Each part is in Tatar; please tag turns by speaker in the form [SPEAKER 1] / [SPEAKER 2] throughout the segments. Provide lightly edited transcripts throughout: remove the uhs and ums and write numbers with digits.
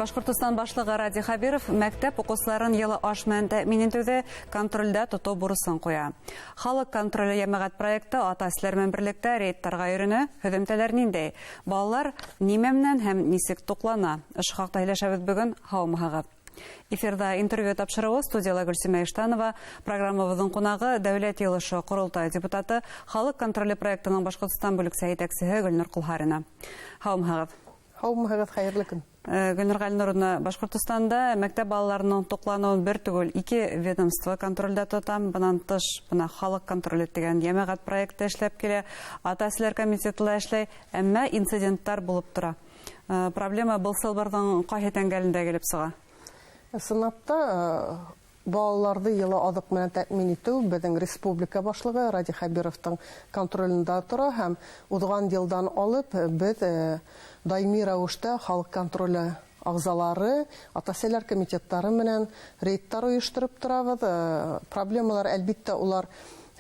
[SPEAKER 1] Башкортостан башлыгы Ради Хабиров мәктәп укучыларын елы аш менән тәэмин итүдә контрольдә тоту бурысын куя. Халык контроле җәмәгать проекты ата-әниләр белән берлектә рейдтарга йөренә, һөҗүмтәләр нинди? Балалар нимә менән һәм нисек туклана? Эш хакта һөйләшәбез бүген, һаумыгыз. Эфирда интервью тапшыруы студияла Гөлсемә Иштанова, программабызның кунагы Дәүләт Йылышы Курултай депутаты, халык контроле проектының Башкортстан бүлекчә җитәкчесе Гөлнур Кулһарина. Һаумыгыз.
[SPEAKER 2] Һаумыгыз, хәерле көн.
[SPEAKER 1] Гөлнур Галинуровна, Башкортостанда мәктәп балаларының туклануын бер түгел, ике ведомство контрольдә тота. Бунан тыш, халык контроле дигән җәмәгать проекты эшләп килә, ата-әниләр комитеты эшләй, әмма инцидентлар булып тора. Проблема был сылбырның кайһы тәңгәлендә килеп сыга?
[SPEAKER 2] Сынапта балаларды йылы адык менән тәэмин итү безнең республика башлыгы Ради Хабировтың контролендә тора һәм узган елдан алып без даими рәвештә халык контроле агзалары, ата-әниләр комитетлары менән рейдтар оештырып торабыз. Проблемалар әлбиттә улар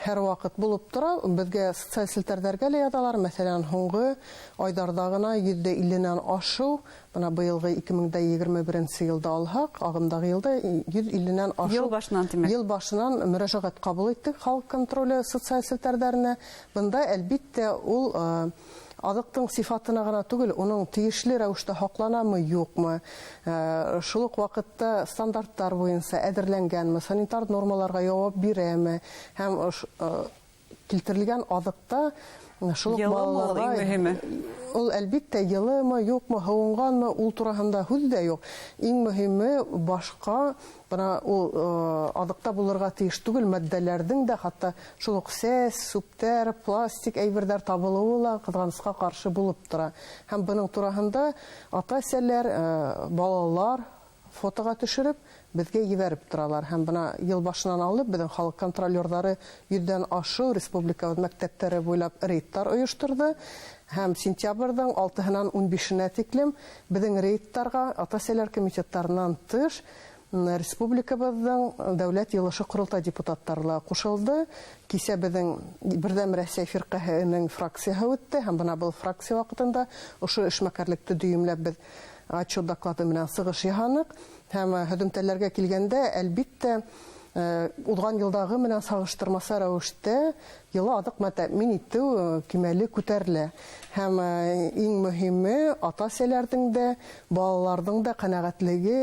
[SPEAKER 2] һәр вакыт булып тора. Безгә социаль селтәрдәргә язалар. Мәсәлән, һуңгы айдарда гына 150-нән ашу, бына быелгы 2021 елда алһак, агымдагы елда 150-нән ашу.
[SPEAKER 1] Ел башыннан тимәк.
[SPEAKER 2] Ел башыннан мөрәҗәгать кабул иттек халык контроле социаль селтәрдәренә. Бында әлбиттә ул адыктың сифатына гына түгел, уның тиешле рәвештә хакланамы, юкмы, шул ук вакытта стандарттар буенча әзерләнгәнме, санитар нормаларга җавап бирәме, һәм килтерелгән адыкта шул ук балаларга ул әлбиттә йылымы, юкмы, һавынганмы, ул турында һүз дә юк. Иң мөһиме башка бына ул адыкта булырга тиеш түгел матдәләрдең дә хәтта шул ук сәс, сүптәр, пластик әйберләр табылуы ла кызганыска каршы булып тора. Һәм буның турында ата-әниләр, балалар фотога төшереп безгә җибәреп торалар. Һәм бына ел башыннан алып безнең халык контролерлары 100дән ашу республика мәктәпләре буйлап рейдтар оештырды. Һәм сентябрьдән 6-нан 15-нә тиклем безнең рейдтарга ата-әниләр комитетларыннан тыш республикабызның Дәүләт Йылышы Курултай депутаттары кушылды. Кисә безнең Бердәм Россия фиркаһының фракцияһы үтте. Һәм бына бу фракция вакытында ошо эшмәкәрлекте дөйемләп без отчет доклады менән сыгыш яһанык. Һәм һөҗүмтәләргә килгәндә, әлбиттә, узган елдагы менән сагыштырмаса рәвештә йылы адык тәэмин итү кимәле күтәрелә. Һәм иң мөһиме ата-әниләрнең дә, балаларның да канәгатьлеге,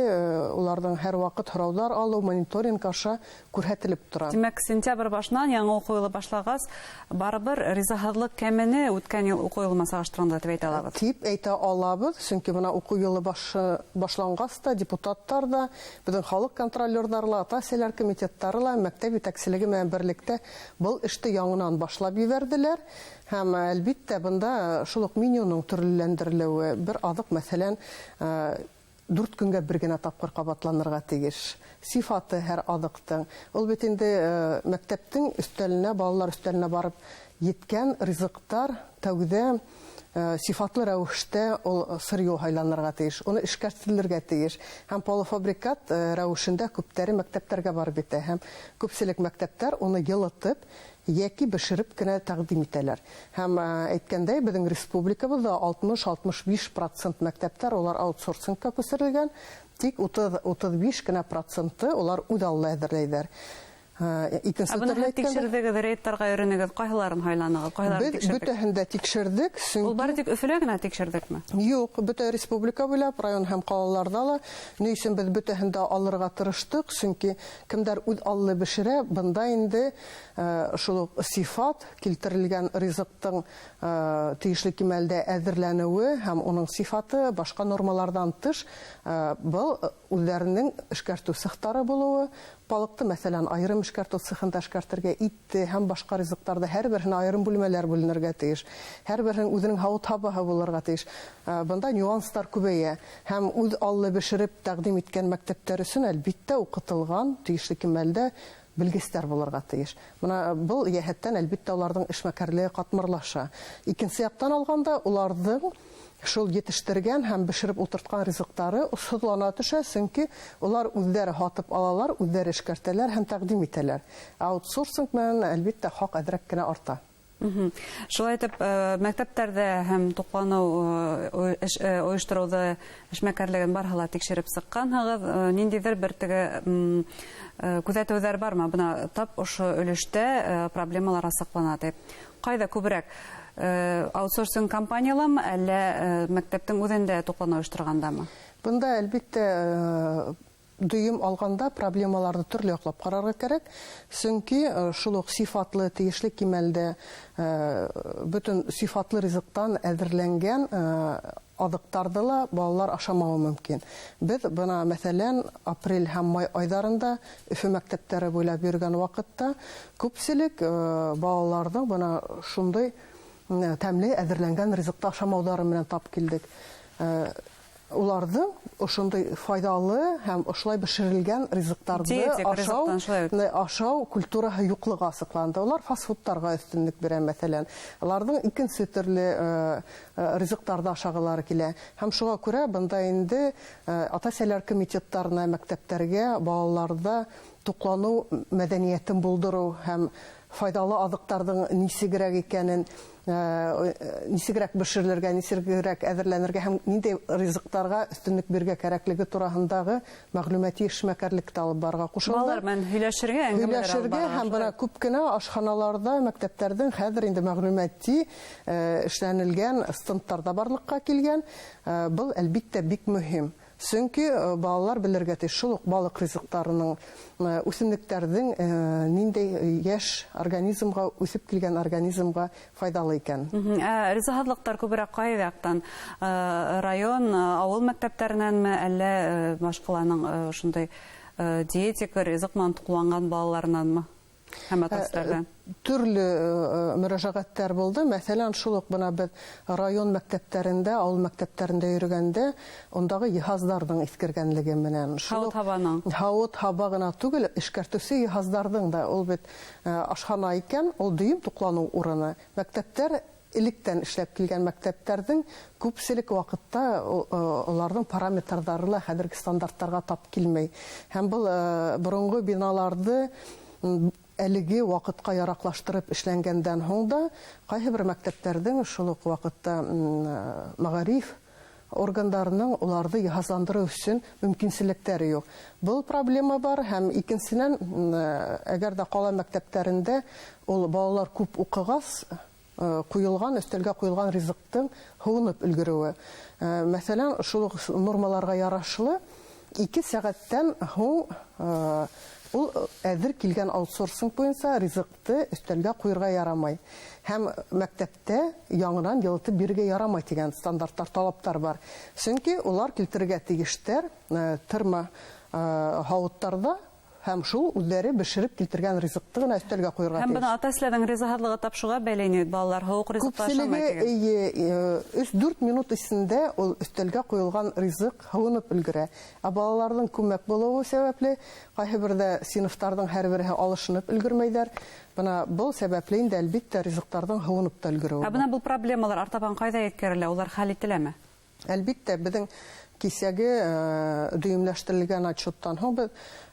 [SPEAKER 2] уларның һәр вакыт һораулар алу, мониторинг аша күрһәтелеп тора.
[SPEAKER 1] Димәк, сентябрь башыннан яңа уку елы башлагас, барыбер ризаһыдлык кәмене үткән ел уку елы сагыштырганда дип әйтә алабыз.
[SPEAKER 2] Дип әйтә алабыз, чөнки бuna уку елы башлангас та депутаттар да, безнең халык контролерлары, ата-әниләр комитетлары, мәктәп җитәкчелеге белән берлектә бу эште яңадан башлап җибәрделәр. Һәм әлбиттә бында шул ук менюның төрлеләндерелүе, бер адык мәсәлән 4 көнгә бер генә тапкыр кабатланырга тиеш. Сифаты һәр адыктың. Ул бит инде мәктәптең өстәленә, балалар өстәленә барып yeткән ризыктар тәүдә сифатлы рәвештә ул сырьё һайланырга тиеш, уны эшкәртелергә тиеш. Һәм полуфабрикат рәвешендә күптәре мәктәпләргә барып итә. Һәм күпселек мәктәпләр уны йылытып яки бешереп кенә тәкъдим итәләр. Һәм әйткәндәй, безнең республикабызда 60-65% мәктәпләр улар аутсорсингка күчерелгән, тик 30-35 кенә проценты улар үз-аллы әзерләйләр.
[SPEAKER 1] Икенче тикшердегез, рейдтарга йөренегез, кайһыларын һайланыгыз, кайһыларын тикшердегез?
[SPEAKER 2] Бөтәһен дә тикшердек.
[SPEAKER 1] Ул бары тик Өфөлә генә тикшердекме?
[SPEAKER 2] Юк, бөтә республика буйлап, район һәм калаларда ла ни өчен без бөтәһен дә алырга тырыштык, чөнки кемдер үз аллы бешерә, бында инде шул сифат килтерелгән ризыктың тиешле кимәлдә әзерләнүе һәм уның сифаты башка нормалардан тыш бу үзләренең эшкәртү цехтары булуы, балыкты мәсәлән айрым эшкәртү цехында эшкәртергә итте һәм башка ризыктарда һәр беренә айрым бүлмәләр бүленергә тиеш. Һәр беренең үзенең һавыт-һабаһы булырга тиеш. Бында нюанслар күбәя һәм үз аллы бешереп тәкъдим иткән мәктәпләр өчен әлбиттә укытылган тиешле кимәлдә белгечләр булырга тиеш. Менә бу яһәттән әлбиттә уларның эшмәкәрлеге катмарлаша. Икенче яктан алганда уларның шул җитештергән һәм бешереп утырткан ризыктары усыдлана төшә, чөнки улар үзләре һатып алалар, үзләре эшкәртәләр һәм тәкъдим итәләр. Аутсорсинг менән әлбиттә хак әдрәк кенә арта.
[SPEAKER 1] Шулай итеп, мәктәптәрдә һәм туклану оештыруды эшмәкәрлеген барһыла тикшереп сыкканһыгыз, ниндидер бер теге күзәтүләр бармы? Бына тап ошо өлештә проблемалар асыклана дип. Кайда күбрәк аутсорсинг компаниялармы, әллә мәктәптең үзендә туклану оештыргандамы?
[SPEAKER 2] Бында әлбиттә дүйім алганда проблемаларды төрле яклап карарга кирәк. Чөнки шул ук сифатлы, тиешле кимәлдә бөтен сифатлы ризыктан әзерләнгән адыктарды ла балалар ашамауы мөмкин. Без бына мәсәлән апрель һәм май айдарында Өфе мәктәпләре буйлап йөргән вакытта күпселек балаларның бына шундый тәмле әзерләнгән ризыкты ашамаулары белән тап килдек. Уларның ошондай файдалы һәм ошолай бешерелгән ризыктарды ашау культураһы юклыгы асыкланды. Улар фастфудтарга өстенлек бирә мәсәлән. Аларның икенче төрле ризыктарды ашагалары килә. Һәм шуңа күрә бында инде ата-әниләр комитетларына, мәктәпләргә балаларда туклану мәдәниятен булдыру һәм файдалы адыктарның нисегрәк икәнен, нисегрәк бешерелергә, нисегрәк әзерләнергә һәм нинди ризыктарга өстенлек бирергә кирәклеге тураһындагы мәгълүмати эшмәкәрлеккә алып барырга кушылды.
[SPEAKER 1] Балалар белән һөйләшергә, әңгәмәләр алып барырга.
[SPEAKER 2] Һәм бына күп кенә ашханаларда, мәктәпләрдән хәзер инде мәгълүмати эшләнелгән стендтарда барлыкка килгән. Бу әлбиттә бик мөһим. Чөнки балалар белергә тиеш шул ук балык ризыктарының, үсемлекләрнең ниндәй яшь организмга, үсеп килгән организмга файдалы икән.
[SPEAKER 1] Ризыклыктар күбрәк кайда яктан? Район, авыл мәктәпләренәнме, әллә башкаларның шундай диетик ризык менән тукланган балаларыннанмы? Һәм ата-әниләрдән
[SPEAKER 2] төрле мөрәҗәгатьләр булды. Мәсәлән, шул ук бына без район мәктәпләрендә, авыл мәктәпләрендә йөргәндә, ондагы җиһазларның искергәнлеге менән һавыт-хаба гына түгел, эшкәртүче җиһазларның да ул бит ашхана икән, ул дүйім туклану урыны. Мәктәпләр электән эшләп килгән мәктәпләрнең күпселек вакытта уларның параметрлары ла хәзерге стандартларга тап килмәй. Һәм бу борынгы биналарды әлеге вакытка яраклаштырып эшләнгәндән һуң да кайһы бер мәктәпләрдән шул ук вакытта мәгариф органнарының уларды җиһазландыру өчен мөмкинчелекләре юк. Бу проблема бар һәм икенчедән, әгәр дә кала мәктәпләрендә ул балалар күп укыгас куелган, өстәлгә куелган ризыктың һуынып өлгерүе. Мәсәлән, шул нормаларга ярашлы 2 сәгатьтән һуң ул әзер килгән аутсорсинг буенча ризыкты өстәлгә куярга ярамай. Һәм мәктәптә яңадан ялтып бирергә ярамай дигән стандартлар, талаптар бар. Чөнки улар килтерергә тиештәр тырма һавыттарда һәм шул үзләре бешереп килтергән ризыкты гына өстәлгә куярга тиеш.
[SPEAKER 1] Һәм бына ата-әниләрнең ризыклыгы тапшыга бәйләнә, балалар һавык ризыкты ашамый дигән. 3-4 минут исендә ул өстәлгә куелган ризык һуынып өлгерә. Балаларның күмәк булуы сәбәпле кайһы бердә сыйныфтарның һәрберсе алышынып өлгермәйләр. Бына бу сәбәпле инде әлбиттә ризыктарның һуынып та өлгерүе. Бына бу проблемалар артабан кайда yetkерелә? Улар хәл ителәме?
[SPEAKER 2] Әлбиттә, безнең кисәге дөйемләштерелгән отчеттан һуң без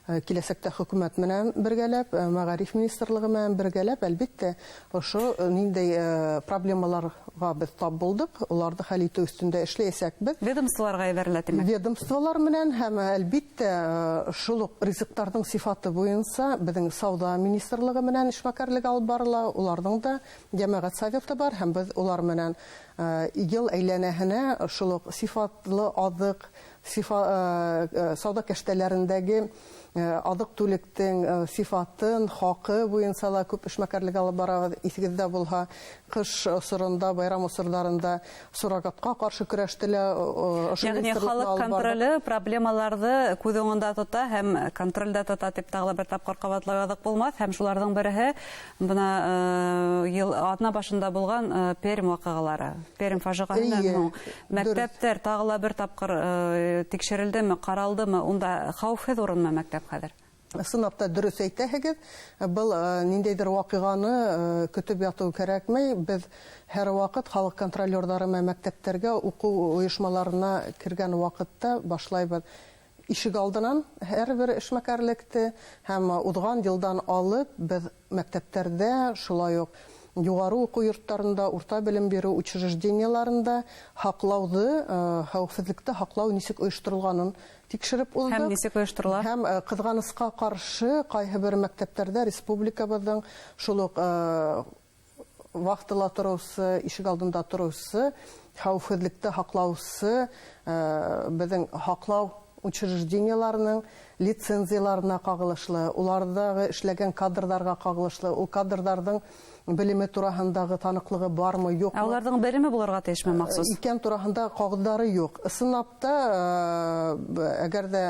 [SPEAKER 2] киләсәктә хөкүмәт менән бергәләп, мәгариф министрлыгы менән бергәләп, әлбиттә, ошо ниндәй проблемаларга без тап булдык, уларны хәл итү өстендә эшләячәк без.
[SPEAKER 1] Ведомстволарга ибәрелә димәк.
[SPEAKER 2] Ведомстволар менән һәм әлбиттә шул ук ризыктарның сифаты буенча безнең сауда министрлыгы менән эшмәкәрлек алып барыла, уларның да җәмәгать советы бар һәм без улар менән ел әйләнәһенә шул ук сифатлы адык, сауда кәштәләрендәге адык түлектең сифатын, хакы буенча ла күп эшмәкәрлек алып барабыз. Исегездә булһа, кыш осырында, байрам осырларында суррогатка каршы көрәштеләр.
[SPEAKER 1] Ягъни халык контроле проблемаларны күз уңында тота һәм контрольдә тота дип тагы бер тапкыр кабатлагадык булмас. Һәм шуларның бере бына ел атна башында булган Пермь вакыйгалары. Пермь фаҗигаһыннан һуң мәктәптәр тагы бер тапкыр тикшерелдеме, каралдымы? Унда хәүфһез урынмы мәктәп хәзер?
[SPEAKER 2] Сынапта дөрес әйтәһегез, был ниндәйдер вакыйганы көтеп яту кирәкмәй. Без һәр вакыт халык контролерлары мәктәптәргә, уку оешмаларына кергән вакытта башлайбыз. Ишек алдынан һәрбер эшмәкәрлекте һәм узган елдан алып без мәктәптәрдә шулай ук югары уку йортларында, урта белем бирү учреждениеларында хаклауды, хәвефсезлекте хаклау ничек оештырылганын тикшереп узды.
[SPEAKER 1] Һәм ничек оештырыла?
[SPEAKER 2] Һәм кызганыска каршы кайһы бер мәктәпләрдә республикабызның шул ук вахтыла торучы, ишек алдында торучы, хәвефсезлекте хаклаучы безнең хаклау учреждениеларының лицензияларына кагылышлы, улардагы эшләгән кадрларга кагылышлы, ул кадрларның белеме тураһындагы таныклыгы бармы, юкмы?
[SPEAKER 1] Аларның белеме булырга тиешме махсус?
[SPEAKER 2] Икән тураһында кагылдары юк. Сынапта әгәр дә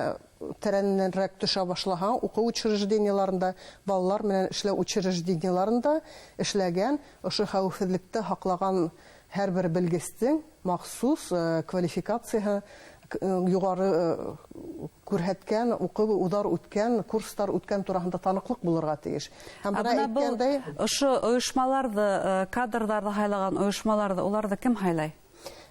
[SPEAKER 2] тәрәннәнрәк төшә башлаган уку учреждениеларында, балалар белән эшләү учреждениеларында эшләгән, ошо хәвефсезлекте хаклаган һәрбер белгестең махсус квалификацияһы югары күрһәткән, укып удар үткән, курслар үткән тураһында таныклык булырга тиеш. Һәм бuna әйткәндәй,
[SPEAKER 1] ошо оешмаларны, кадрларны хайлаган оешмаларны, уларны кем хайлай?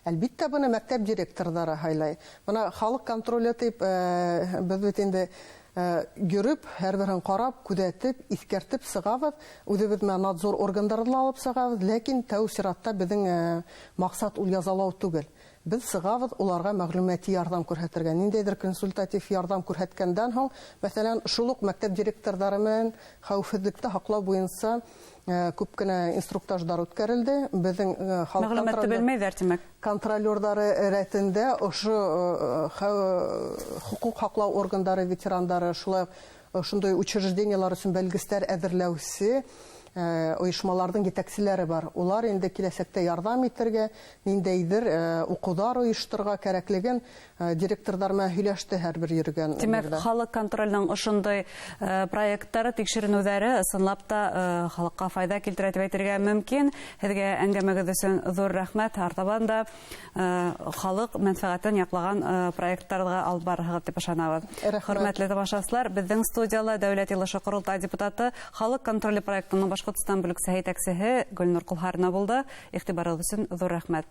[SPEAKER 2] Әлбиттә, буны мәктәп директорлары хайлай. Буна халык контроле дип без бит инде йөреп, һәрберен карап, күзәтеп, искәртеп сыгабыз. Үзебез менә надзор органнарына алып сыгабыз, ләкин тәү сиратта безнең максат ул язалау түгел. Без сыгабыз, уларга мәгълүмати ярдәм күрсәтергә. Ниндәйдер консультатив ярдәм күрсәткәндән соң, мәсәлән, шул ук мәктәп директорлары белән хәвефсезлекте хаклау буенча күп кенә инструктажлар үткәрелде. Безнең халык
[SPEAKER 1] Мәгълүматты белмәйдер, тимәк.
[SPEAKER 2] Контролерлары рәтендә ошо хукук хаклау органнары ветерандары шулай шундый учреждениелар өчен белгечләр әзерләүче оешмаларның җитәкчеләре бар. Улар инде киләчәктә ярдәм итәргә, ниндәйдер укудар оештырырга кирәклеген директорлар белән һөйләште һәрбер йөргән.
[SPEAKER 1] Димәк, халык контрольның ошондай проекттары, тикшеренүләре ысынлап та халыкка файда килтерә дип әйтергә мөмкин. Һезгә әңгәмәгез өчен зур рәхмәт. Артабан да халык мәнфәгатен яклаган проектларга алып барырга дип ышанабыз. Хөрмәтле тамашачылар, безнең студиялә Дәүләт Йылышы Курултай депутаты, халык контроле проектының Башкортстан бүлекчәсе һәйтәкчесе Гөлнур Кулхарина булды. Игътибарыгыз өчен зур рәхмәт.